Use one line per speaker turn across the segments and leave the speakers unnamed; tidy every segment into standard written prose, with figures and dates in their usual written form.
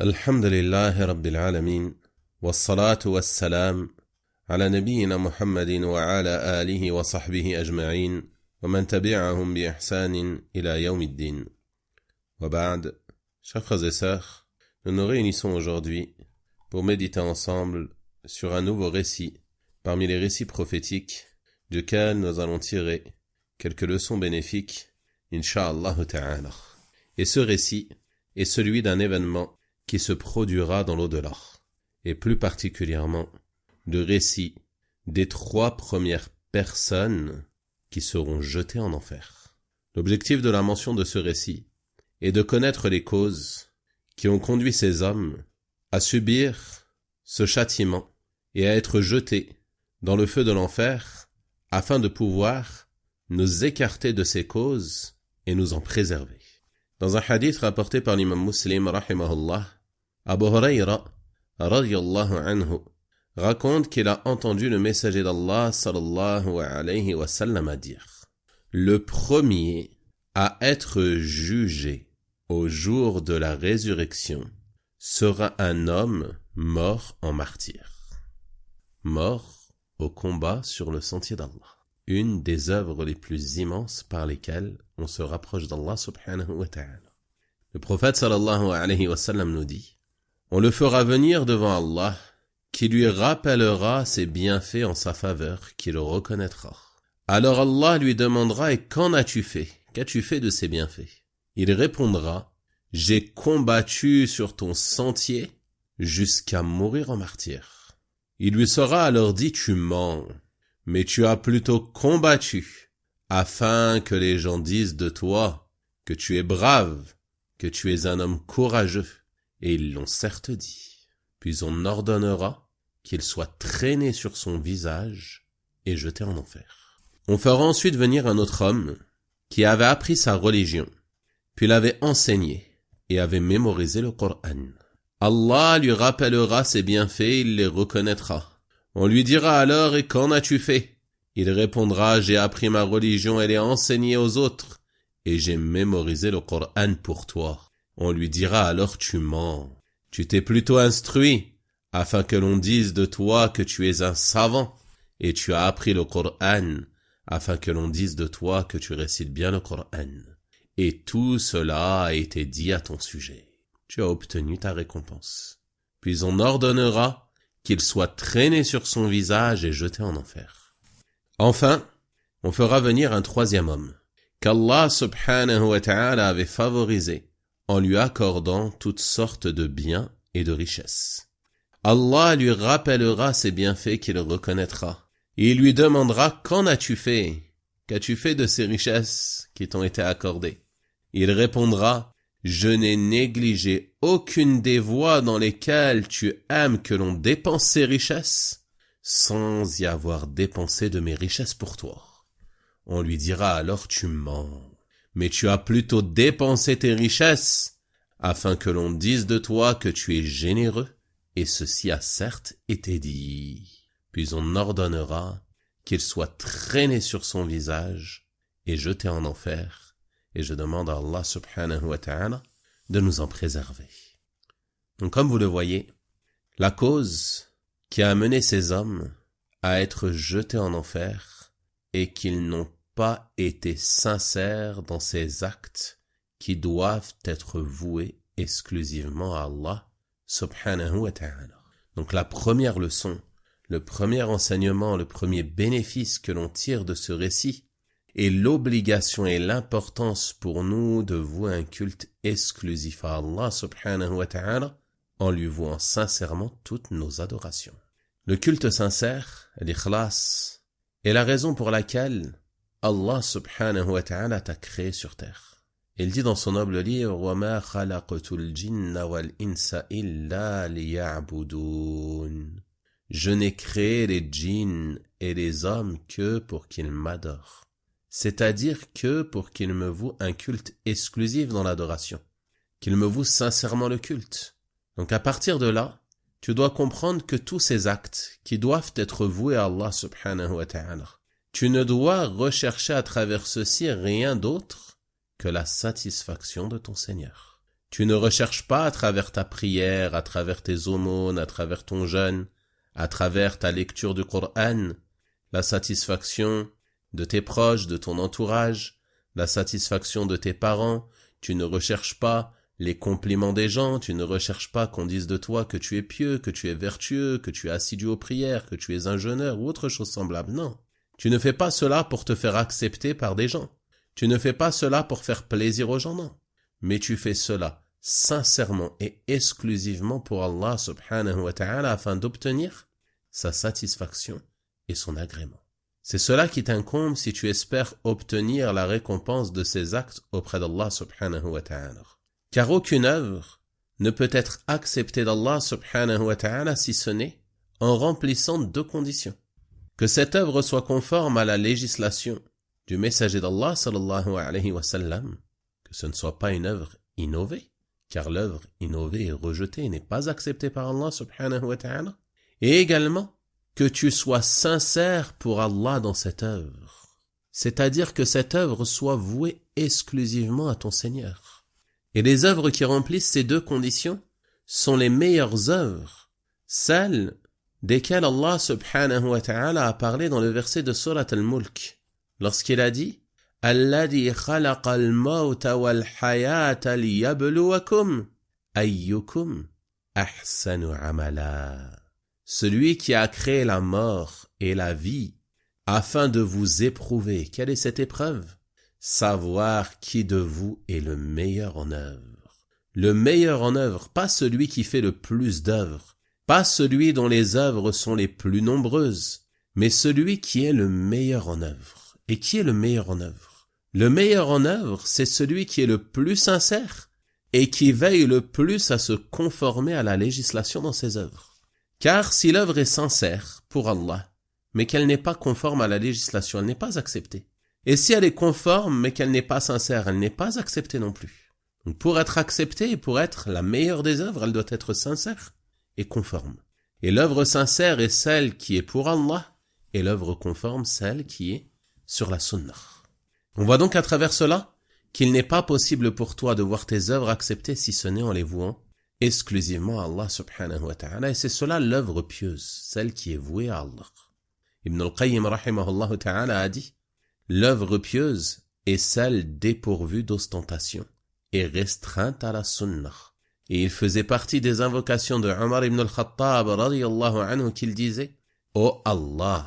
الحمد لله رب العالمين والصلاة والسلام على نبينا محمد وعلى آله وصحبه أجمعين ومن تبعهم بإحسان إلى يوم الدين. وبعد, chers frères et sœurs, nous nous réunissons aujourd'hui pour méditer ensemble sur un nouveau récit parmi les récits prophétiques duquel nous allons tirer quelques leçons bénéfiques, Inch'Allah ta'ala. Et ce récit est celui d'un événement qui se produira dans l'au-delà, et plus particulièrement le récit des 3 premières personnes qui seront jetées en enfer. L'objectif de la mention de ce récit est de connaître les causes qui ont conduit ces hommes à subir ce châtiment et à être jetés dans le feu de l'enfer afin de pouvoir nous écarter de ces causes et nous en préserver. Dans un hadith rapporté par l'imam Muslim, rahimahullah, Abu Huraira, radiyallahu anhu, raconte qu'il a entendu le messager d'Allah, sallallahu alayhi wa sallam, dire: le premier à être jugé au jour de la résurrection sera un homme mort en martyr, mort au combat sur le sentier d'Allah. Une des œuvres les plus immenses par lesquelles on se rapproche d'Allah subhanahu wa ta'ala. Le prophète sallallahu alayhi wa sallam nous dit: on le fera venir devant Allah, qui lui rappellera ses bienfaits en sa faveur, qui le reconnaîtra. Alors Allah lui demandera: et qu'en as-tu fait? Qu'as-tu fait de ces bienfaits? Il répondra: j'ai combattu sur ton sentier jusqu'à mourir en martyr. Il lui sera alors dit: tu mens, mais tu as plutôt combattu afin que les gens disent de toi que tu es brave, que tu es un homme courageux. Et ils l'ont certes dit. Puis on ordonnera qu'il soit traîné sur son visage et jeté en enfer. On fera ensuite venir un autre homme qui avait appris sa religion, puis l'avait enseigné et avait mémorisé le Coran. Allah lui rappellera ses bienfaits, il les reconnaîtra. On lui dira alors: et qu'en as-tu fait? Il répondra: j'ai appris ma religion et l'ai enseignée aux autres, et j'ai mémorisé le Coran pour toi. On lui dira alors: tu mens, tu t'es plutôt instruit, afin que l'on dise de toi que tu es un savant, et tu as appris le Coran, afin que l'on dise de toi que tu récites bien le Coran. Et tout cela a été dit à ton sujet. Tu as obtenu ta récompense. Puis on ordonnera qu'il soit traîné sur son visage et jeté en enfer. Enfin, on fera venir un 3e homme, qu'Allah subhanahu wa ta'ala avait favorisé, en lui accordant toutes sortes de biens et de richesses. Allah lui rappellera ses bienfaits qu'il reconnaîtra. Et il lui demandera: qu'en as-tu fait? Qu'as-tu fait de ces richesses qui t'ont été accordées? Il répondra: je n'ai négligé aucune des voies dans lesquelles tu aimes que l'on dépense ces richesses, sans y avoir dépensé de mes richesses pour toi. On lui dira alors: tu mens, mais tu as plutôt dépensé tes richesses, afin que l'on dise de toi que tu es généreux, et ceci a certes été dit. Puis on ordonnera qu'il soit traîné sur son visage et jeté en enfer, et je demande à Allah subhanahu wa ta'ala de nous en préserver. Donc comme vous le voyez, la cause qui a amené ces hommes à être jetés en enfer est qu'ils n'ont pas été sincères dans ces actes qui doivent être voués exclusivement à Allah subhanahu wa ta'ala. Donc la première leçon, le premier enseignement, le premier bénéfice que l'on tire de ce récit est l'obligation et l'importance pour nous de vouer un culte exclusif à Allah subhanahu wa ta'ala en lui vouant sincèrement toutes nos adorations. Le culte sincère, l'ikhlas, est la raison pour laquelle Allah subhanahu wa ta'ala t'a créé sur terre. Il dit dans son noble livre: وَمَا خَلَقْتُ الْجِنَّ وَالْإِنسَ إِلَّا لِيَعْبُدُونَ. Je n'ai créé les djinns et les hommes que pour qu'ils m'adorent. C'est-à-dire que pour qu'ils me vouent un culte exclusif dans l'adoration. Qu'ils me vouent sincèrement le culte. Donc à partir de là, tu dois comprendre que tous ces actes qui doivent être voués à Allah subhanahu wa ta'ala, tu ne dois rechercher à travers ceci rien d'autre que la satisfaction de ton Seigneur. Tu ne recherches pas à travers ta prière, à travers tes aumônes, à travers ton jeûne, à travers ta lecture du Coran, la satisfaction de tes proches, de ton entourage, la satisfaction de tes parents. Tu ne recherches pas les compliments des gens, tu ne recherches pas qu'on dise de toi que tu es pieux, que tu es vertueux, que tu es assidu aux prières, que tu es un jeûneur ou autre chose semblable. Non. Tu ne fais pas cela pour te faire accepter par des gens. Tu ne fais pas cela pour faire plaisir aux gens, non. Mais tu fais cela sincèrement et exclusivement pour Allah subhanahu wa ta'ala afin d'obtenir sa satisfaction et son agrément. C'est cela qui t'incombe si tu espères obtenir la récompense de ces actes auprès d'Allah subhanahu wa ta'ala. Car aucune œuvre ne peut être acceptée d'Allah subhanahu wa ta'ala si ce n'est en remplissant deux conditions. Que cette œuvre soit conforme à la législation du messager d'Allah sallallahu alayhi wa sallam, que ce ne soit pas une œuvre innovée, car l'œuvre innovée est rejetée et n'est pas acceptée par Allah subhanahu wa ta'ala, et également que tu sois sincère pour Allah dans cette œuvre, c'est-à-dire que cette œuvre soit vouée exclusivement à ton Seigneur. Et les œuvres qui remplissent ces deux conditions sont les meilleures œuvres, celles desquelles Allah subhanahu wa ta'ala a parlé dans le verset de Surat al-Mulk, lorsqu'il a dit « Alladhi khalaqa al-mawta wal-hayata liyabluwakum ayyukum ahsanu amala » Celui qui a créé la mort et la vie afin de vous éprouver. Quelle est cette épreuve? Savoir qui de vous est le meilleur en œuvre. Le meilleur en œuvre, pas celui qui fait le plus d'œuvres, pas celui dont les œuvres sont les plus nombreuses, mais celui qui est le meilleur en œuvre. Et qui est le meilleur en œuvre? Le meilleur en œuvre, c'est celui qui est le plus sincère et qui veille le plus à se conformer à la législation dans ses œuvres. Car si l'œuvre est sincère pour Allah, mais qu'elle n'est pas conforme à la législation, elle n'est pas acceptée. Et si elle est conforme, mais qu'elle n'est pas sincère, elle n'est pas acceptée non plus. Donc pour être acceptée et pour être la meilleure des œuvres, elle doit être sincère et conforme. Et l'œuvre sincère est celle qui est pour Allah, et l'œuvre conforme, celle qui est sur la sunnah. On voit donc à travers cela qu'il n'est pas possible pour toi de voir tes œuvres acceptées si ce n'est en les vouant exclusivement à Allah subhanahu wa ta'ala, et c'est cela l'œuvre pieuse, celle qui est vouée à Allah. Ibn al-Qayyim rahimahullah ta'ala a dit, l'œuvre pieuse est celle dépourvue d'ostentation et restreinte à la sunnah. Et il faisait partie des invocations de Omar ibn al-Khattab radiyallahu anhu qu'il disait, ô Allah,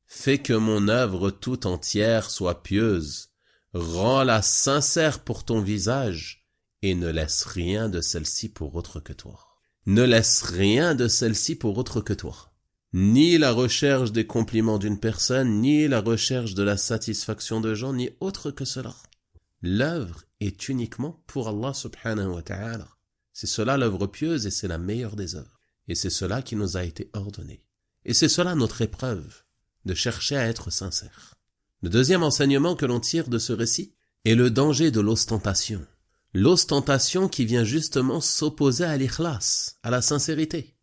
fais que mon œuvre tout entière soit pieuse, rends-la sincère pour ton visage, et ne laisse rien de celle-ci pour autre que toi. Ne laisse rien de celle-ci pour autre que toi. Ni la recherche des compliments d'une personne, ni la recherche de la satisfaction de gens, ni autre que cela. L'œuvre est uniquement pour Allah subhanahu wa ta'ala. C'est cela l'œuvre pieuse et c'est la meilleure des œuvres. Et c'est cela qui nous a été ordonné. Et c'est cela notre épreuve, de chercher à être sincère. Le deuxième enseignement que l'on tire de ce récit est le danger de l'ostentation. L'ostentation qui vient justement s'opposer à l'ikhlas, à la sincérité,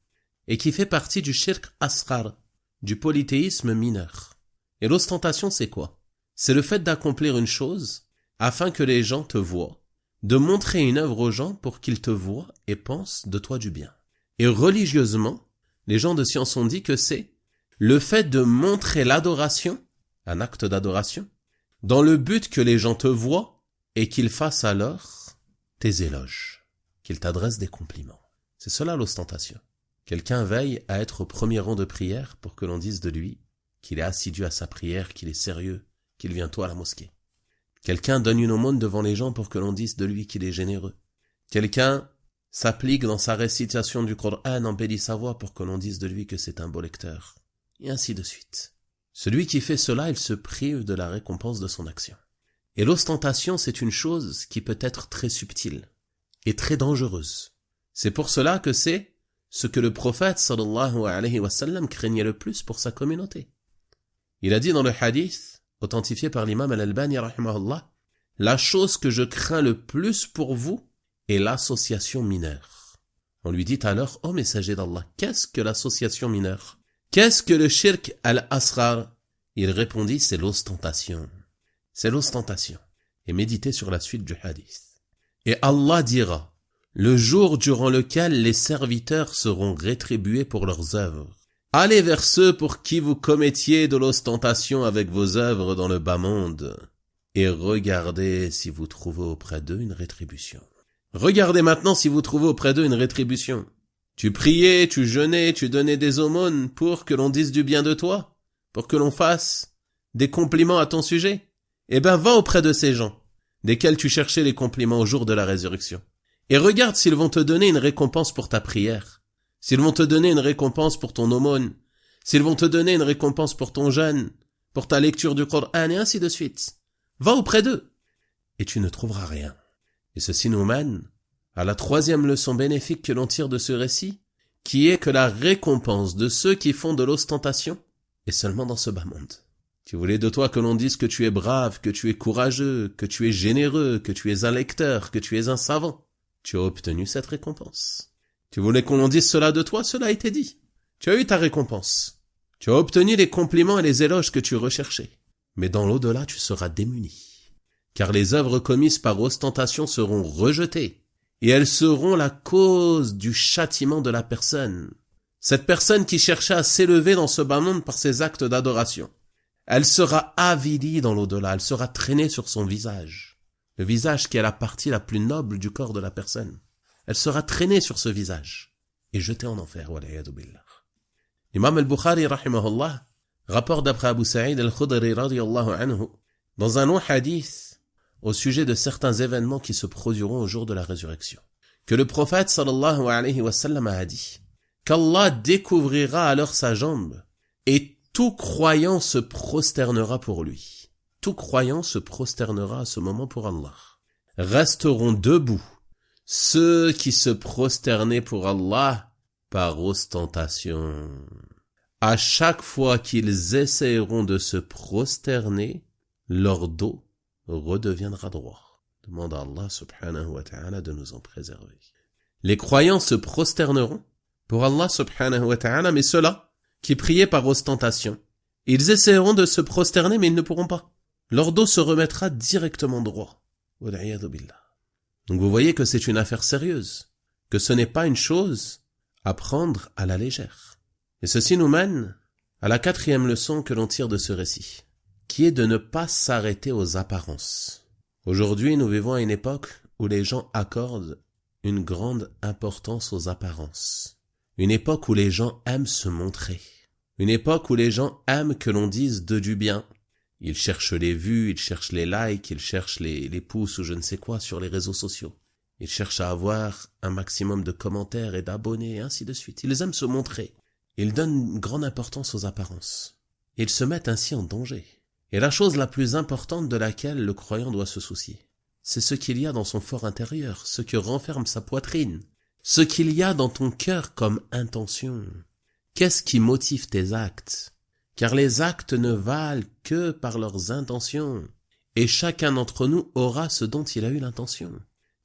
et qui fait partie du shirk asghar, du polythéisme mineur. Et l'ostentation, c'est quoi? C'est le fait d'accomplir une chose afin que les gens te voient, de montrer une œuvre aux gens pour qu'ils te voient et pensent de toi du bien. Et religieusement, les gens de science ont dit que c'est le fait de montrer l'adoration, un acte d'adoration, dans le but que les gens te voient et qu'ils fassent alors tes éloges, qu'il t'adresse des compliments. C'est cela l'ostentation. Quelqu'un veille à être au premier rang de prière pour que l'on dise de lui qu'il est assidu à sa prière, qu'il est sérieux, qu'il vient tôt à la mosquée. Quelqu'un donne une aumône devant les gens pour que l'on dise de lui qu'il est généreux. Quelqu'un s'applique dans sa récitation du Coran, embellit sa voix pour que l'on dise de lui que c'est un beau lecteur. Et ainsi de suite. Celui qui fait cela, il se prive de la récompense de son action. Et l'ostentation, c'est une chose qui peut être très subtile et très dangereuse. C'est pour cela que c'est ce que le prophète sallallahu alayhi wa sallam craignait le plus pour sa communauté. Il a dit dans le hadith, authentifié par l'imam al-Albani rahimahullah, la chose que je crains le plus pour vous est l'association mineure. On lui dit alors, ô messager d'Allah, qu'est-ce que l'association mineure? Qu'est-ce que le shirk al-asghar? Il répondit, c'est l'ostentation. C'est l'ostentation. Et méditez sur la suite du hadith. Et Allah dira, le jour durant lequel les serviteurs seront rétribués pour leurs œuvres. Allez vers ceux pour qui vous commettiez de l'ostentation avec vos œuvres dans le bas monde, et regardez si vous trouvez auprès d'eux une rétribution. Regardez maintenant si vous trouvez auprès d'eux une rétribution. Tu priais, tu jeûnais, tu donnais des aumônes pour que l'on dise du bien de toi, pour que l'on fasse des compliments à ton sujet. Eh ben, va auprès de ces gens, desquels tu cherchais les compliments au jour de la résurrection. Et regarde s'ils vont te donner une récompense pour ta prière, s'ils vont te donner une récompense pour ton aumône, s'ils vont te donner une récompense pour ton jeûne, pour ta lecture du Coran, et ainsi de suite. Va auprès d'eux, et tu ne trouveras rien. Et ceci nous mène à la troisième leçon bénéfique que l'on tire de ce récit, qui est que la récompense de ceux qui font de l'ostentation est seulement dans ce bas monde. Tu voulais de toi que l'on dise que tu es brave, que tu es courageux, que tu es généreux, que tu es un lecteur, que tu es un savant. Tu as obtenu cette récompense. Tu voulais qu'on dise cela de toi, cela a été dit. Tu as eu ta récompense. Tu as obtenu les compliments et les éloges que tu recherchais. Mais dans l'au-delà, tu seras démuni. Car les œuvres commises par ostentation seront rejetées. Et elles seront la cause du châtiment de la personne. Cette personne qui cherchait à s'élever dans ce bas monde par ses actes d'adoration. Elle sera avilie dans l'au-delà, elle sera traînée sur son visage. Le visage qui est la partie la plus noble du corps de la personne. Elle sera traînée sur ce visage et jetée en enfer. L'imam al-Bukhari, rahimahullah, rapporte d'après Abu Sa'id al-Khudri, radiyallahu anhu, dans un long hadith, au sujet de certains événements qui se produiront au jour de la résurrection, que le prophète sallallahu alayhi wa sallam a dit qu'Allah découvrira alors sa jambe et tout croyant se prosternera pour lui. Tout croyant se prosternera à ce moment pour Allah. Resteront debout ceux qui se prosternaient pour Allah par ostentation. À chaque fois qu'ils essaieront de se prosterner, leur dos redeviendra droit. Demande à Allah subhanahu wa ta'ala de nous en préserver. Les croyants se prosterneront pour Allah subhanahu wa ta'ala, mais ceux-là qui priaient par ostentation, ils essaieront de se prosterner mais ils ne pourront pas. Leur dos se remettra directement droit. Donc vous voyez que c'est une affaire sérieuse, que ce n'est pas une chose à prendre à la légère. Et ceci nous mène à la quatrième leçon que l'on tire de ce récit, qui est de ne pas s'arrêter aux apparences. Aujourd'hui, nous vivons à une époque où les gens accordent une grande importance aux apparences. Une époque où les gens aiment se montrer. Une époque où les gens aiment que l'on dise d'eux du bien. Ils cherchent les vues, ils cherchent les likes, ils cherchent les pouces ou je ne sais quoi sur les réseaux sociaux. Ils cherchent à avoir un maximum de commentaires et d'abonnés et ainsi de suite. Ils aiment se montrer. Ils donnent une grande importance aux apparences. Ils se mettent ainsi en danger. Et la chose la plus importante de laquelle le croyant doit se soucier, c'est ce qu'il y a dans son fort intérieur, ce que renferme sa poitrine, ce qu'il y a dans ton cœur comme intention. Qu'est-ce qui motive tes actes? Car les actes ne valent que par leurs intentions, et chacun d'entre nous aura ce dont il a eu l'intention.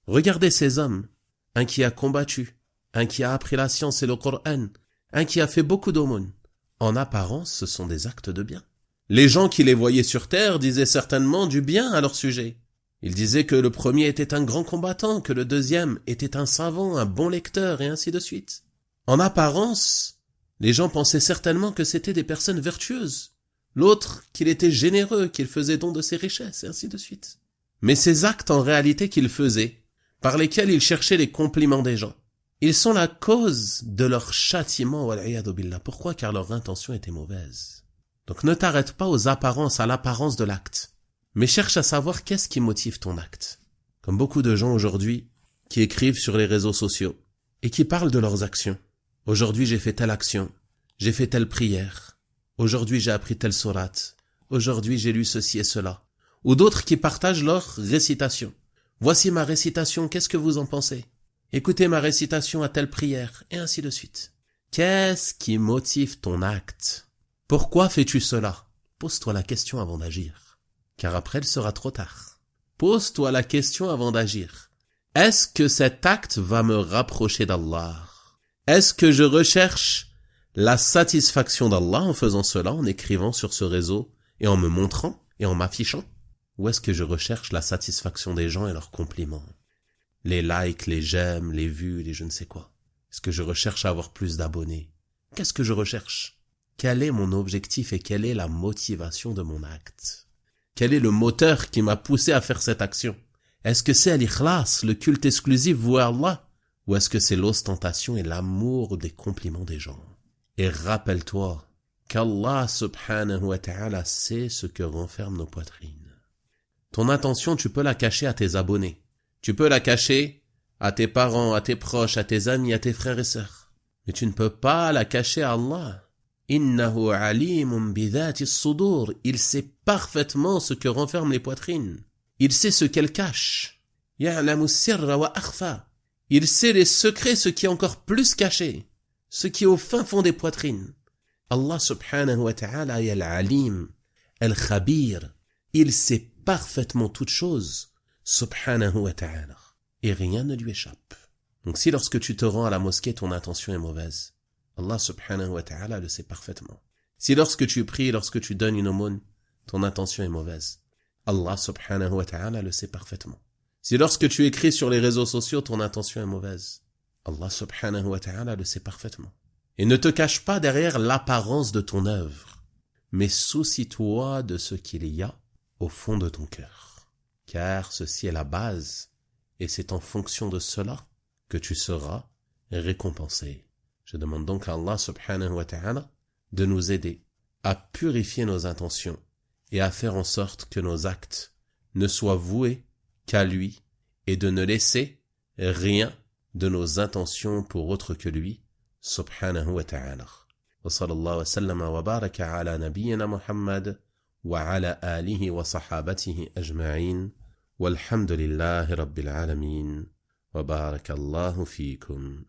Regardez ces hommes, un qui a combattu, un qui a appris la science et le Coran, un qui a fait beaucoup d'aumônes. En apparence, ce sont des actes de bien. Les gens qui les voyaient sur terre disaient certainement du bien à leur sujet. Ils disaient que le premier était un grand combattant, que le deuxième était un savant, un bon lecteur, et ainsi de suite. En apparence, les gens pensaient certainement que c'étaient des personnes vertueuses. L'autre, qu'il était généreux, qu'il faisait don de ses richesses, et ainsi de suite. Mais ces actes en réalité qu'ils faisaient, par lesquels ils cherchaient les compliments des gens, ils sont la cause de leur châtiment, wal'iyadu billah. Pourquoi? Car leur intention était mauvaise. Donc ne t'arrête pas aux apparences, à l'apparence de l'acte, mais cherche à savoir qu'est-ce qui motive ton acte. Comme beaucoup de gens aujourd'hui qui écrivent sur les réseaux sociaux et qui parlent de leurs actions. Aujourd'hui j'ai fait telle action, j'ai fait telle prière, aujourd'hui j'ai appris telle sourate, aujourd'hui j'ai lu ceci et cela. Ou d'autres qui partagent leur récitation. Voici ma récitation, qu'est-ce que vous en pensez? Écoutez ma récitation à telle prière, et ainsi de suite. Qu'est-ce qui motive ton acte? Pourquoi fais-tu cela? Pose-toi la question avant d'agir, car après il sera trop tard. Pose-toi la question avant d'agir. Est-ce que cet acte va me rapprocher d'Allah? Est-ce que je recherche la satisfaction d'Allah en faisant cela, en écrivant sur ce réseau, et en me montrant, et en m'affichant? Ou est-ce que je recherche la satisfaction des gens et leurs compliments? les likes, les j'aime, les vues, les je ne sais quoi? Est-ce que je recherche à avoir plus d'abonnés? Qu'est-ce que je recherche? Quel est mon objectif et quelle est la motivation de mon acte? Quel est le moteur qui m'a poussé à faire cette action? Est-ce que c'est l'ikhlas, le culte exclusif voué à Allah? Ou est-ce que c'est l'ostentation et l'amour des compliments des gens? Et rappelle-toi qu'Allah subhanahu wa ta'ala sait ce que renferment nos poitrines. Ton intention, tu peux la cacher à tes abonnés. Tu peux la cacher à tes parents, à tes proches, à tes amis, à tes frères et sœurs. Mais tu ne peux pas la cacher à Allah. Innahu alimun bidhati as-sudur. Il sait parfaitement ce que renferment les poitrines. Il sait ce qu'elles cachent. Ya'lamu sirra wa akhfa. Il sait les secrets, ce qui est encore plus caché, ce qui est au fin fond des poitrines. Allah subhanahu wa ta'ala est al-alim, al-khabir. Il sait parfaitement toutes choses, subhanahu wa ta'ala. Et rien ne lui échappe. Donc si lorsque tu te rends à la mosquée, ton intention est mauvaise, Allah subhanahu wa ta'ala le sait parfaitement. Si lorsque tu pries, lorsque tu donnes une aumône, ton intention est mauvaise, Allah subhanahu wa ta'ala le sait parfaitement. Si lorsque tu écris sur les réseaux sociaux, ton intention est mauvaise, Allah subhanahu wa ta'ala le sait parfaitement. Et ne te cache pas derrière l'apparence de ton œuvre, mais soucie-toi de ce qu'il y a au fond de ton cœur. Car ceci est la base, et c'est en fonction de cela que tu seras récompensé. Je demande donc à Allah subhanahu wa ta'ala de nous aider à purifier nos intentions et à faire en sorte que nos actes ne soient voués qu'à lui et de ne laisser rien de nos intentions pour autre que lui, subhanahu wa ta'ala. Wa sallallahu wa sallama wa baraka ala nabiyyina Muhammad wa ala alihi wa sahabatihi ajma'in walhamdulillahi rabbil alamin wa barakallahu fikum.